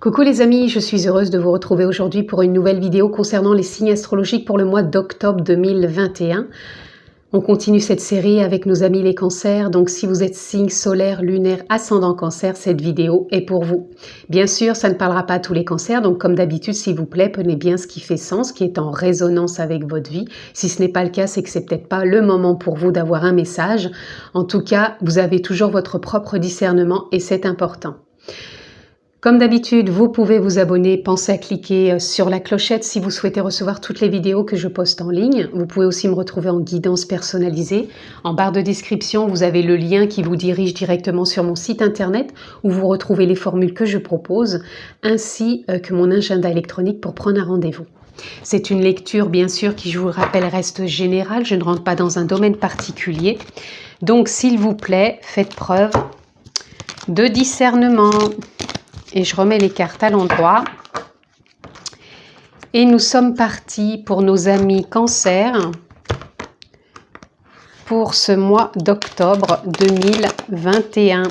Coucou les amis, je suis heureuse de vous retrouver aujourd'hui pour une nouvelle vidéo concernant les signes astrologiques pour le mois d'octobre 2021. On continue cette série avec nos amis les cancers, donc si vous êtes signe solaire, lunaire, ascendant cancer, cette vidéo est pour vous. Bien sûr, ça ne parlera pas à tous les cancers, donc comme d'habitude, s'il vous plaît, prenez bien ce qui fait sens, qui est en résonance avec votre vie. Si ce n'est pas le cas, c'est que c'est peut-être pas le moment pour vous d'avoir un message. En tout cas, vous avez toujours votre propre discernement et c'est important. Comme d'habitude, vous pouvez vous abonner, pensez à cliquer sur la clochette si vous souhaitez recevoir toutes les vidéos que je poste en ligne. Vous pouvez aussi me retrouver en guidance personnalisée. En barre de description, vous avez le lien qui vous dirige directement sur mon site internet où vous retrouvez les formules que je propose, ainsi que mon agenda électronique pour prendre un rendez-vous. C'est une lecture, bien sûr, qui, je vous le rappelle, reste générale. Je ne rentre pas dans un domaine particulier. Donc, s'il vous plaît, faites preuve de discernement. Et je remets les cartes à l'endroit. Et nous sommes partis pour nos amis Cancer pour ce mois d'octobre 2021.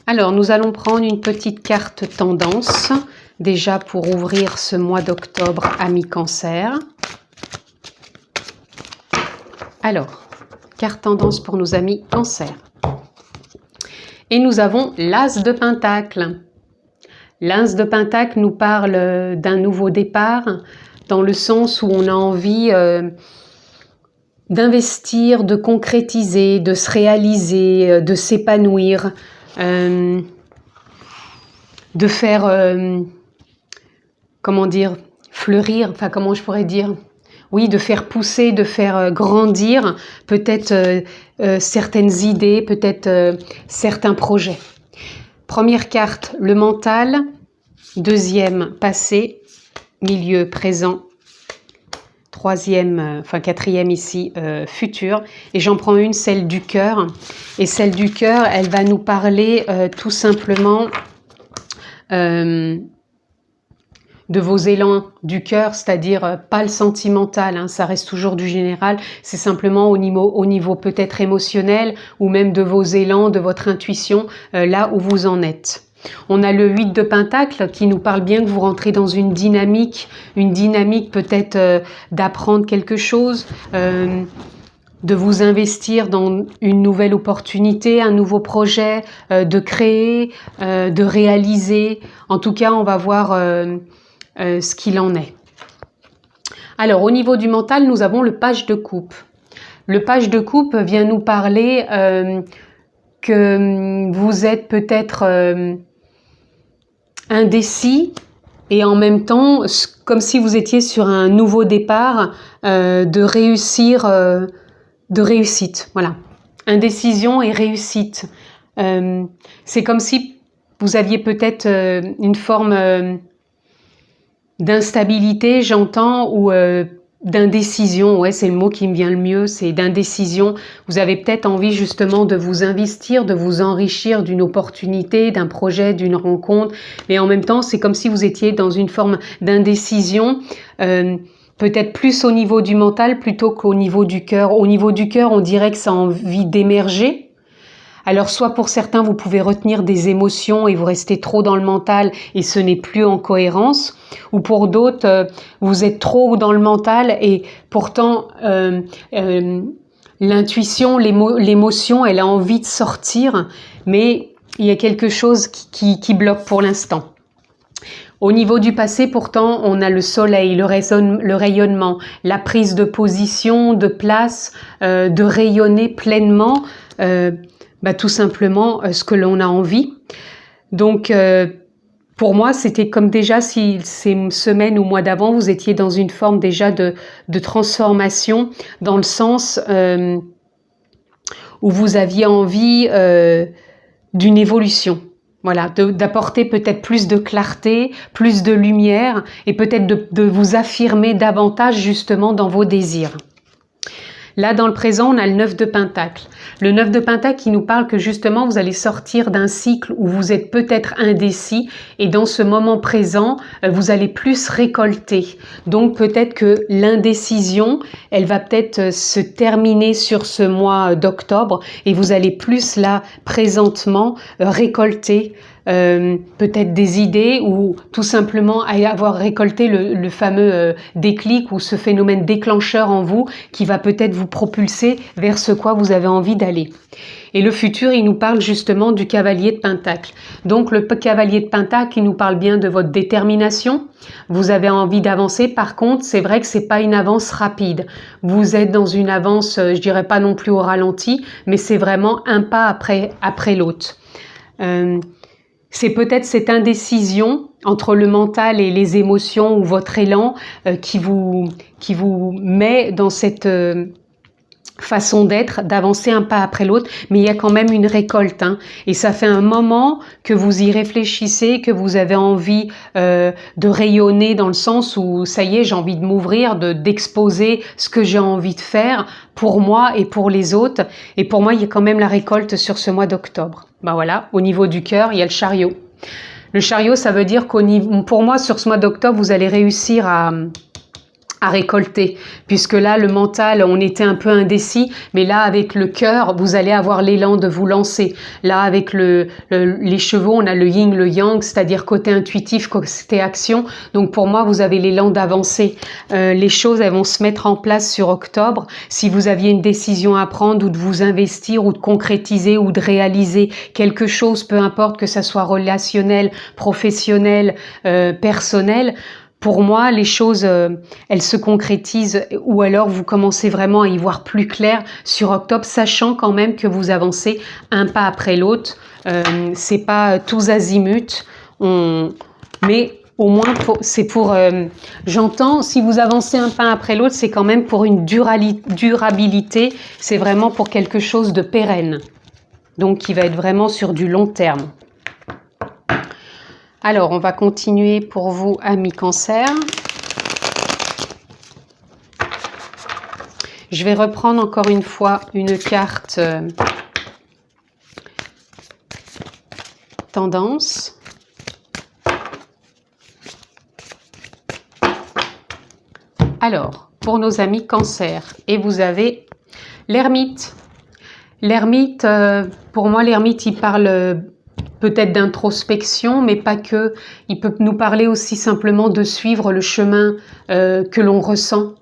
Alors, nous allons prendre une petite carte tendance, déjà pour ouvrir ce mois d'octobre, amis Cancer. Alors, carte tendance pour nos amis Cancer. Et nous avons l'As de Pentacle. L'As de Pentacle nous parle d'un nouveau départ, dans le sens où on a envie d'investir, de concrétiser, de se réaliser, de s'épanouir, de faire, comment dire, fleurir, enfin comment je pourrais dire, oui, de faire pousser, de faire grandir peut-être certaines idées, peut-être certains projets. Première carte, le mental. Deuxième, passé. Milieu, présent. Troisième, enfin quatrième ici, futur. Et j'en prends une, celle du cœur. Et celle du cœur, elle va nous parler tout simplement de vos élans du cœur, c'est-à-dire pas le sentimental, hein, ça reste toujours du général, c'est simplement au niveau peut-être émotionnel ou même de vos élans, de votre intuition, là où vous en êtes. On a le 8 de Pentacle qui nous parle bien que vous rentrez dans une dynamique peut-être d'apprendre quelque chose, de vous investir dans une nouvelle opportunité, un nouveau projet, de créer, de réaliser. En tout cas, on va voir ce qu'il en est. Alors, au niveau du mental, nous avons le page de coupe. Le page de coupe vient nous parler que vous êtes peut-être indécis et en même temps, comme si vous étiez sur un nouveau départ de réussite. Voilà. Indécision et réussite. C'est comme si vous aviez peut-être une forme d'instabilité, j'entends, ou d'indécision, ouais, c'est le mot qui me vient le mieux, c'est d'indécision. Vous avez peut-être envie justement de vous investir, de vous enrichir d'une opportunité, d'un projet, d'une rencontre, mais en même temps, c'est comme si vous étiez dans une forme d'indécision, peut-être plus au niveau du mental plutôt qu'au niveau du cœur. Au niveau du cœur, on dirait que ça a envie d'émerger. Alors, soit pour certains, vous pouvez retenir des émotions et vous restez trop dans le mental et ce n'est plus en cohérence. Ou pour d'autres, vous êtes trop dans le mental et pourtant, l'intuition, l'émotion, elle a envie de sortir, mais il y a quelque chose qui bloque pour l'instant. Au niveau du passé, pourtant, on a le soleil, le rayonnement, la prise de position, de place, de rayonner pleinement, tout simplement ce que l'on a envie. Donc, pour moi, c'était comme déjà si ces semaines ou mois d'avant, vous étiez dans une forme déjà de transformation, dans le sens où vous aviez envie d'une évolution. Voilà, d'apporter peut-être plus de clarté, plus de lumière et peut-être de vous affirmer davantage justement dans vos désirs. Là, dans le présent, on a le 9 de Pentacle. Le 9 de Pentacle qui nous parle que justement, vous allez sortir d'un cycle où vous êtes peut-être indécis et dans ce moment présent, vous allez plus récolter. Donc, peut-être que l'indécision, elle va peut-être se terminer sur ce mois d'octobre et vous allez plus là, présentement, récolter peut-être des idées ou tout simplement avoir récolté le fameux déclic ou ce phénomène déclencheur en vous qui va peut-être vous propulser vers ce quoi vous avez envie d'aller. Et le futur, il nous parle justement du cavalier de Pentacle. Donc le cavalier de Pentacle, il nous parle bien de votre détermination. Vous avez envie d'avancer. Par contre, c'est vrai que c'est pas une avance rapide. Vous êtes dans une avance, je dirais pas non plus au ralenti, mais c'est vraiment un pas après l'autre. C'est peut-être cette indécision entre le mental et les émotions ou votre élan qui vous met dans cette façon d'être, d'avancer un pas après l'autre, mais il y a quand même une récolte. Et ça fait un moment que vous y réfléchissez, que vous avez envie de rayonner dans le sens où ça y est, j'ai envie de m'ouvrir, d'exposer ce que j'ai envie de faire pour moi et pour les autres. Et pour moi, il y a quand même la récolte sur ce mois d'octobre. Ben voilà, au niveau du cœur, il y a le chariot. Le chariot, ça veut dire pour moi, sur ce mois d'octobre, vous allez réussir à récolter, puisque là le mental, on était un peu indécis, mais là avec le cœur, vous allez avoir l'élan de vous lancer. Là avec les chevaux, on a le yin, le yang, c'est-à-dire côté intuitif, côté action. Donc pour moi, vous avez l'élan d'avancer. Les choses, elles vont se mettre en place sur octobre. Si vous aviez une décision à prendre ou de vous investir ou de concrétiser ou de réaliser quelque chose, peu importe que ça soit relationnel, professionnel, personnel, pour moi, les choses, elles se concrétisent ou alors vous commencez vraiment à y voir plus clair sur octobre, sachant quand même que vous avancez un pas après l'autre. C'est pas tous azimuts, mais au moins c'est pour. J'entends, si vous avancez un pas après l'autre, c'est quand même pour une durabilité. C'est vraiment pour quelque chose de pérenne, donc qui va être vraiment sur du long terme. Alors, on va continuer pour vous, amis Cancer. Je vais reprendre encore une fois une carte tendance. Alors, pour nos amis Cancer, et vous avez l'ermite. L'ermite, pour moi, l'ermite, il parle peut-être d'introspection, mais pas que. Il peut nous parler aussi simplement de suivre le chemin que l'on ressent.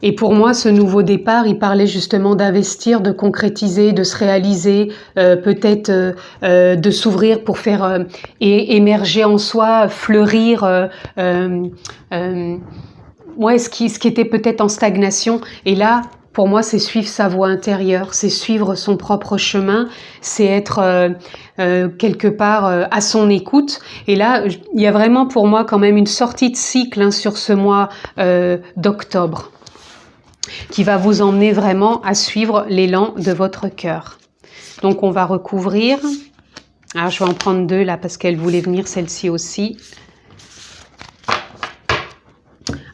Et pour moi, ce nouveau départ, il parlait justement d'investir, de concrétiser, de se réaliser, peut-être de s'ouvrir pour faire émerger en soi, fleurir ce qui était peut-être en stagnation. Et là, pour moi, c'est suivre sa voie intérieure, c'est suivre son propre chemin, c'est être quelque part à son écoute. Et là, il y a vraiment pour moi quand même une sortie de cycle sur ce mois d'octobre qui va vous emmener vraiment à suivre l'élan de votre cœur. Donc, on va recouvrir. Alors, je vais en prendre deux là parce qu'elle voulait venir, celle-ci aussi.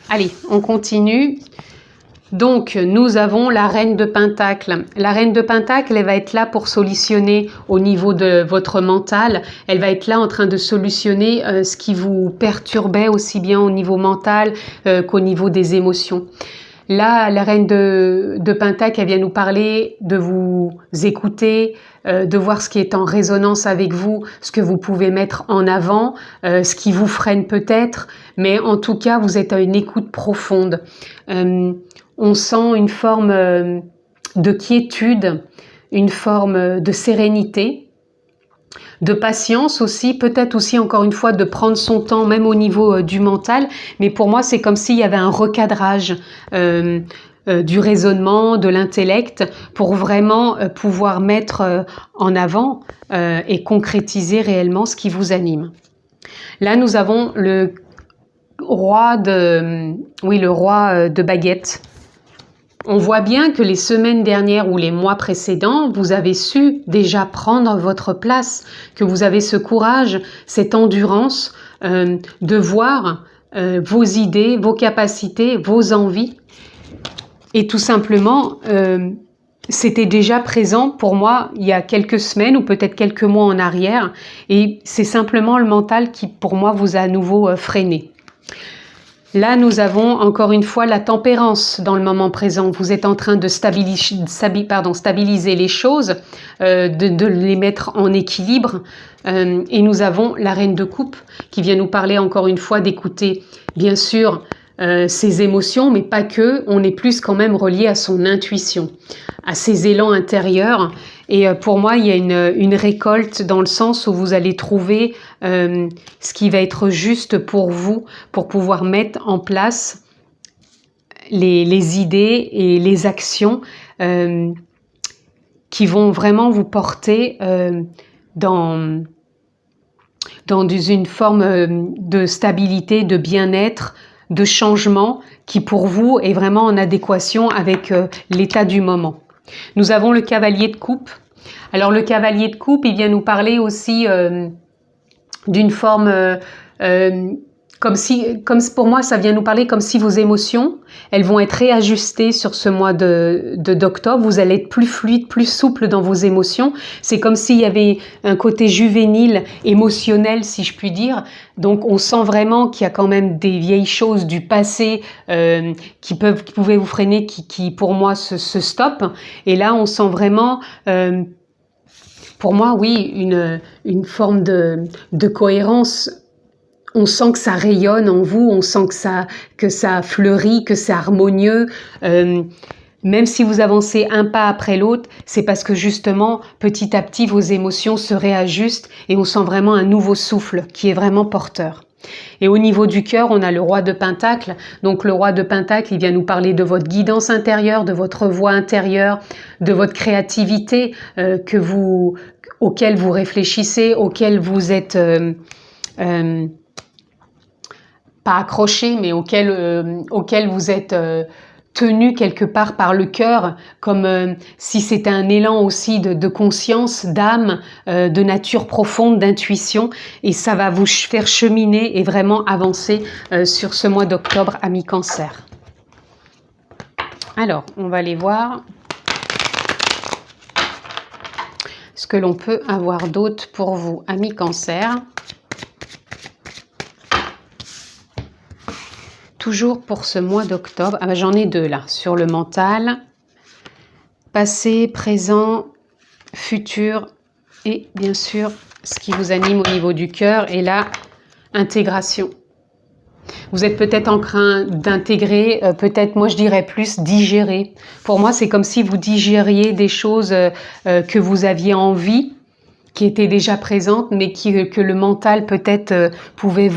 Allez, on continue. Donc, nous avons la reine de Pentacle. La reine de Pentacle, elle va être là pour solutionner au niveau de votre mental. Elle va être là en train de solutionner ce qui vous perturbait aussi bien au niveau mental qu'au niveau des émotions. Là, la reine de Pentacle, elle vient nous parler de vous écouter, de voir ce qui est en résonance avec vous, ce que vous pouvez mettre en avant, ce qui vous freine peut-être, mais en tout cas, vous êtes à une écoute profonde. On sent une forme de quiétude, une forme de sérénité, de patience aussi, peut-être aussi encore une fois de prendre son temps même au niveau du mental, mais pour moi c'est comme s'il y avait un recadrage du raisonnement, de l'intellect pour vraiment pouvoir mettre en avant et concrétiser réellement ce qui vous anime. Là nous avons le roi de baguette. On voit bien que les semaines dernières ou les mois précédents, vous avez su déjà prendre votre place, que vous avez ce courage, cette endurance de voir vos idées, vos capacités, vos envies Et tout simplement, c'était déjà présent pour moi il y a quelques semaines ou peut-être quelques mois en arrière. Et c'est simplement le mental qui, pour moi, vous a à nouveau freiné. Là, nous avons encore une fois la tempérance dans le moment présent. Vous êtes en train de stabiliser les choses, de les mettre en équilibre. Et nous avons la reine de coupe qui vient nous parler encore une fois d'écouter, bien sûr, ses émotions, mais pas que. On est plus quand même relié à son intuition, à ses élans intérieurs. Et pour moi, il y a une récolte dans le sens où vous allez trouver ce qui va être juste pour vous, pour pouvoir mettre en place les idées et les actions qui vont vraiment vous porter dans une forme de stabilité, de bien-être, de changement qui pour vous est vraiment en adéquation avec l'état du moment. Nous avons le cavalier de coupe. Alors le cavalier de coupe, il vient nous parler aussi d'une forme, comme pour moi, ça vient nous parler comme si vos émotions, elles vont être réajustées sur ce mois d'octobre. Vous allez être plus fluide, plus souple dans vos émotions. C'est comme s'il y avait un côté juvénile, émotionnel, si je puis dire. Donc on sent vraiment qu'il y a quand même des vieilles choses du passé qui pouvaient vous freiner, qui pour moi se stoppent. Et là, on sent vraiment... pour moi, oui, une forme de cohérence. On sent que ça rayonne en vous, on sent que ça fleurit, que c'est harmonieux. Même si vous avancez un pas après l'autre, c'est parce que justement, petit à petit, vos émotions se réajustent et on sent vraiment un nouveau souffle qui est vraiment porteur. Et au niveau du cœur, on a le roi de Pentacle. Donc le roi de Pentacle, il vient nous parler de votre guidance intérieure, de votre voix intérieure, de votre créativité auquel vous réfléchissez, auquel vous êtes pas accroché, mais auquel vous êtes tenu quelque part par le cœur, comme si c'était un élan aussi de conscience, d'âme, de nature profonde, d'intuition, et ça va vous faire cheminer et vraiment avancer sur ce mois d'octobre, amis Cancer. Alors, on va aller voir ce que l'on peut avoir d'autre pour vous, amis Cancer. Toujours pour ce mois d'octobre, j'en ai deux là, sur le mental, passé, présent, futur et bien sûr ce qui vous anime au niveau du cœur et la intégration. Vous êtes peut-être en train d'intégrer, peut-être moi je dirais plus digérer. Pour moi c'est comme si vous digériez des choses que vous aviez envie, qui étaient déjà présentes mais que le mental peut-être pouvait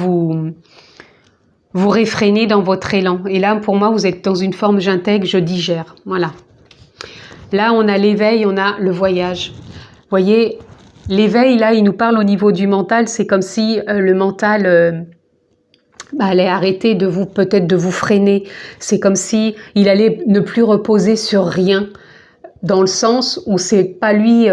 vous réfrénez dans votre élan. Et là, pour moi, vous êtes dans une forme j'intègre, je digère. Voilà. Là, on a l'éveil, on a le voyage. Vous voyez, l'éveil, là, il nous parle au niveau du mental. C'est comme si le mental allait arrêter peut-être de vous freiner. C'est comme si il allait ne plus reposer sur rien. Dans le sens où c'est pas lui...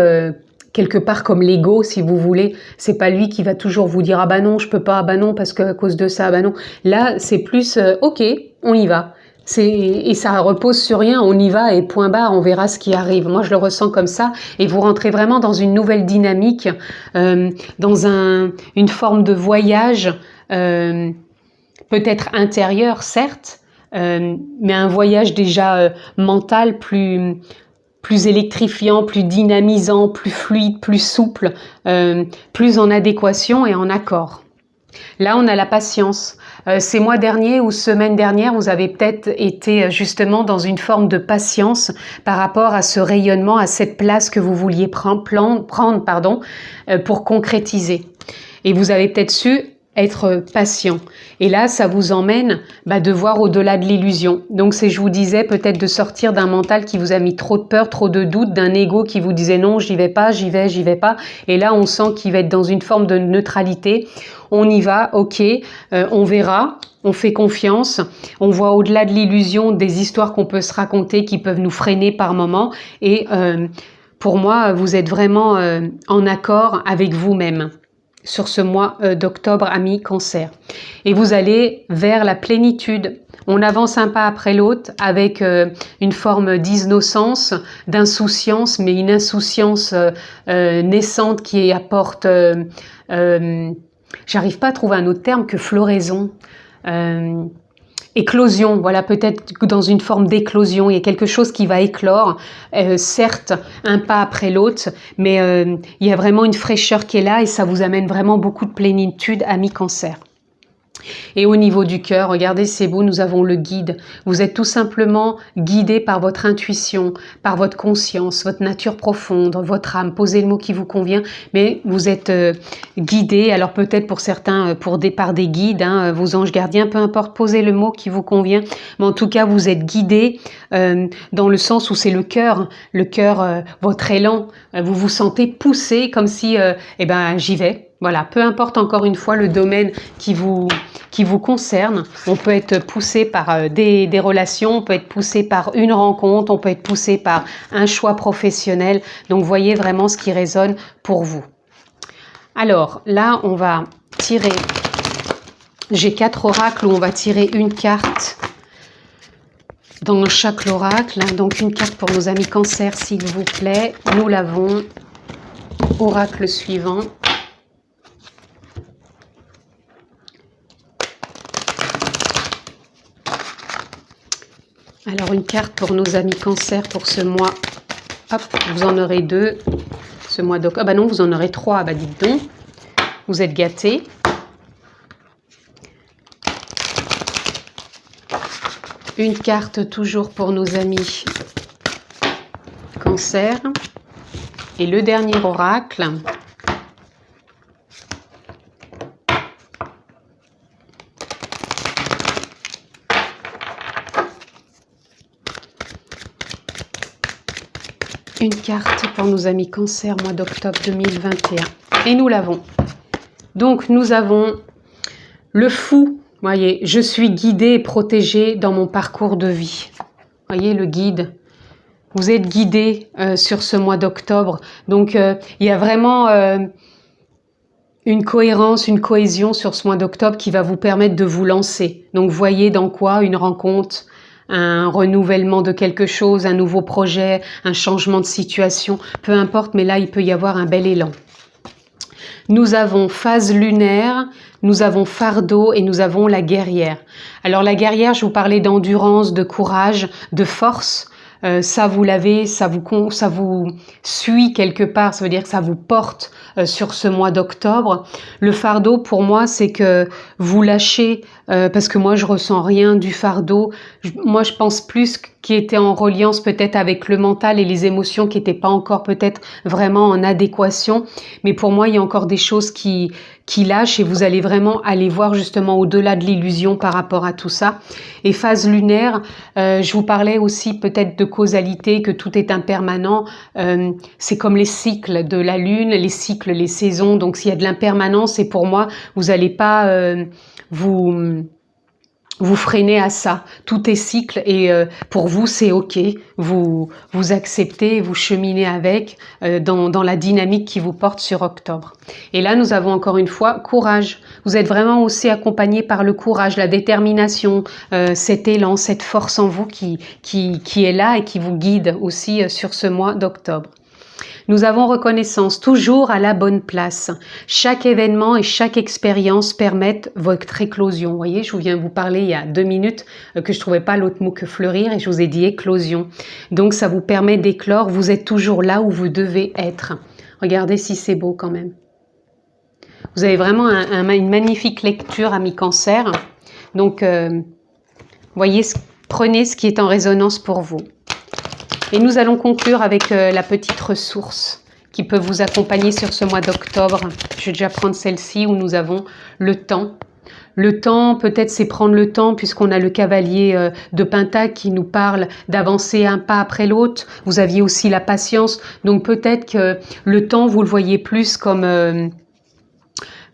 quelque part comme l'ego, si vous voulez, c'est pas lui qui va toujours vous dire « Ah bah non, je peux pas, ah bah non, parce que à cause de ça, ah bah non ». Là, c'est plus « Ok, on y va ». Et ça repose sur rien, on y va et point barre, on verra ce qui arrive. Moi, je le ressens comme ça et vous rentrez vraiment dans une nouvelle dynamique, dans une forme de voyage, peut-être intérieur, certes, mais un voyage déjà mental plus électrifiant, plus dynamisant, plus fluide, plus souple, plus en adéquation et en accord. Là, on a la patience. Ces mois derniers ou semaines dernières, vous avez peut-être été justement dans une forme de patience par rapport à ce rayonnement, à cette place que vous vouliez prendre pour concrétiser. Et vous avez peut-être su être patient. Et là, ça vous emmène de voir au-delà de l'illusion. Donc, je vous disais peut-être de sortir d'un mental qui vous a mis trop de peur, trop de doute, d'un ego qui vous disait non, j'y vais pas, j'y vais pas. Et là, on sent qu'il va être dans une forme de neutralité. On y va, ok, on verra, on fait confiance, on voit au-delà de l'illusion des histoires qu'on peut se raconter qui peuvent nous freiner par moments. Et pour moi, vous êtes vraiment en accord avec vous-même. sur ce mois d'octobre, amis Cancer. Et vous allez vers la plénitude. On avance un pas après l'autre avec une forme d'innocence, d'insouciance, mais une insouciance naissante qui apporte, j'arrive pas à trouver un autre terme que floraison, éclosion, voilà, peut-être dans une forme d'éclosion, il y a quelque chose qui va éclore, certes un pas après l'autre, mais il y a vraiment une fraîcheur qui est là et ça vous amène vraiment beaucoup de plénitude, amis Cancer. Et au niveau du cœur, regardez, c'est beau, nous avons le guide. Vous êtes tout simplement guidé par votre intuition, par votre conscience, votre nature profonde, votre âme. Posez le mot qui vous convient, mais vous êtes guidé. Alors peut-être pour certains, par des guides, hein, vos anges gardiens, peu importe, posez le mot qui vous convient. Mais en tout cas, vous êtes guidé dans le sens où c'est le cœur, votre élan. Vous vous sentez poussé comme si, eh ben, j'y vais. Voilà, peu importe encore une fois le domaine qui vous concerne, on peut être poussé par des relations, on peut être poussé par une rencontre, on peut être poussé par un choix professionnel. Donc voyez vraiment ce qui résonne pour vous. Alors là, on va tirer, j'ai 4 oracles où on va tirer une carte dans chaque oracle. Donc une carte pour nos amis Cancer, s'il vous plaît. Nous l'avons. Oracle suivant. Alors une carte pour nos amis Cancer pour ce mois. Hop, vous en aurez 2. Ce mois d'octobre. Ah bah non, vous en aurez 3. Bah dites donc. Vous êtes gâtés. Une carte toujours pour nos amis Cancer. Et le dernier oracle. Une carte pour nos amis Cancer, mois d'octobre 2021. Et nous l'avons. Donc nous avons le fou. Voyez, je suis guidé et protégé dans mon parcours de vie. Voyez le guide. Vous êtes guidé sur ce mois d'octobre. Donc il y a vraiment une cohérence, une cohésion sur ce mois d'octobre qui va vous permettre de vous lancer. Donc voyez dans quoi une rencontre, un renouvellement de quelque chose, un nouveau projet, un changement de situation, peu importe, mais là il peut y avoir un bel élan. Nous avons phase lunaire, nous avons fardeau et nous avons la guerrière. Alors la guerrière, je vous parlais d'endurance, de courage, de force. Ça vous l'avez, ça vous suit quelque part, ça veut dire que ça vous porte sur ce mois d'octobre. Le fardeau pour moi c'est que vous lâchez, parce que moi je ressens rien du fardeau, moi je pense plus qui était en reliance peut-être avec le mental et les émotions qui n'étaient pas encore peut-être vraiment en adéquation, mais pour moi il y a encore des choses qui lâchent et vous allez vraiment aller voir justement au-delà de l'illusion par rapport à tout ça. Et phase lunaire, je vous parlais aussi peut-être de causalité, que tout est impermanent, c'est comme les cycles de la lune, les cycles, les saisons, donc s'il y a de l'impermanence, et pour moi vous n'allez pas vous freinez à ça, tout est cycle et pour vous c'est ok, vous acceptez, vous cheminez avec dans la dynamique qui vous porte sur octobre. Et là nous avons encore une fois courage, vous êtes vraiment aussi accompagné par le courage, la détermination, cet élan, cette force en vous qui est là et qui vous guide aussi sur ce mois d'octobre. Nous avons reconnaissance, toujours à la bonne place. Chaque événement et chaque expérience permettent votre éclosion. Vous voyez, je viens vous parler il y a 2 minutes que je trouvais pas l'autre mot que fleurir et je vous ai dit éclosion. Donc ça vous permet d'éclore, vous êtes toujours là où vous devez être. Regardez si c'est beau quand même. Vous avez vraiment une magnifique lecture, amis Cancer. Donc, voyez, prenez ce qui est en résonance pour vous. Et nous allons conclure avec la petite ressource qui peut vous accompagner sur ce mois d'octobre. Je vais déjà prendre celle-ci où nous avons le temps. Le temps, peut-être c'est prendre le temps puisqu'on a le cavalier de Pentacle qui nous parle d'avancer un pas après l'autre. Vous aviez aussi la patience. Donc peut-être que le temps, vous le voyez plus comme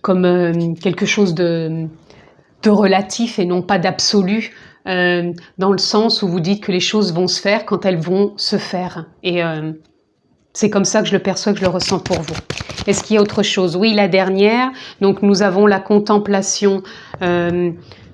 quelque chose de relatif et non pas d'absolu. Dans le sens où vous dites que les choses vont se faire quand elles vont se faire. Et c'est comme ça que je le perçois, que je le ressens pour vous. Est-ce qu'il y a autre chose? Oui, la dernière. Donc, nous avons la contemplation.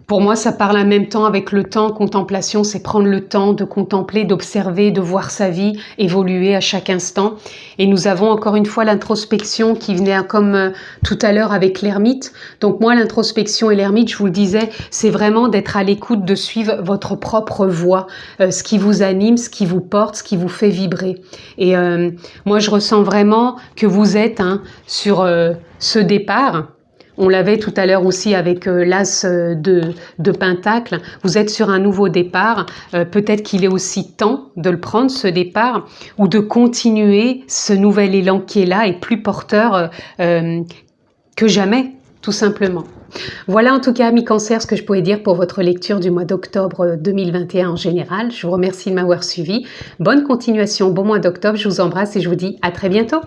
Pour moi, ça parle en même temps avec le temps. Contemplation, c'est prendre le temps de contempler, d'observer, de voir sa vie évoluer à chaque instant. Et nous avons encore une fois l'introspection qui venait comme tout à l'heure avec l'ermite. Donc moi, l'introspection et l'ermite, je vous le disais, c'est vraiment d'être à l'écoute, de suivre votre propre voix, ce qui vous anime, ce qui vous porte, ce qui vous fait vibrer. Et moi, je ressens vraiment que vous êtes sur ce départ. On l'avait tout à l'heure aussi avec l'as de Pentacle. Vous êtes sur un nouveau départ. Peut-être qu'il est aussi temps de le prendre, ce départ, ou de continuer ce nouvel élan qui est là et plus porteur que jamais, tout simplement. Voilà en tout cas, amis Cancer, ce que je pouvais dire pour votre lecture du mois d'octobre 2021 en général. Je vous remercie de m'avoir suivi. Bonne continuation, bon mois d'octobre. Je vous embrasse et je vous dis à très bientôt.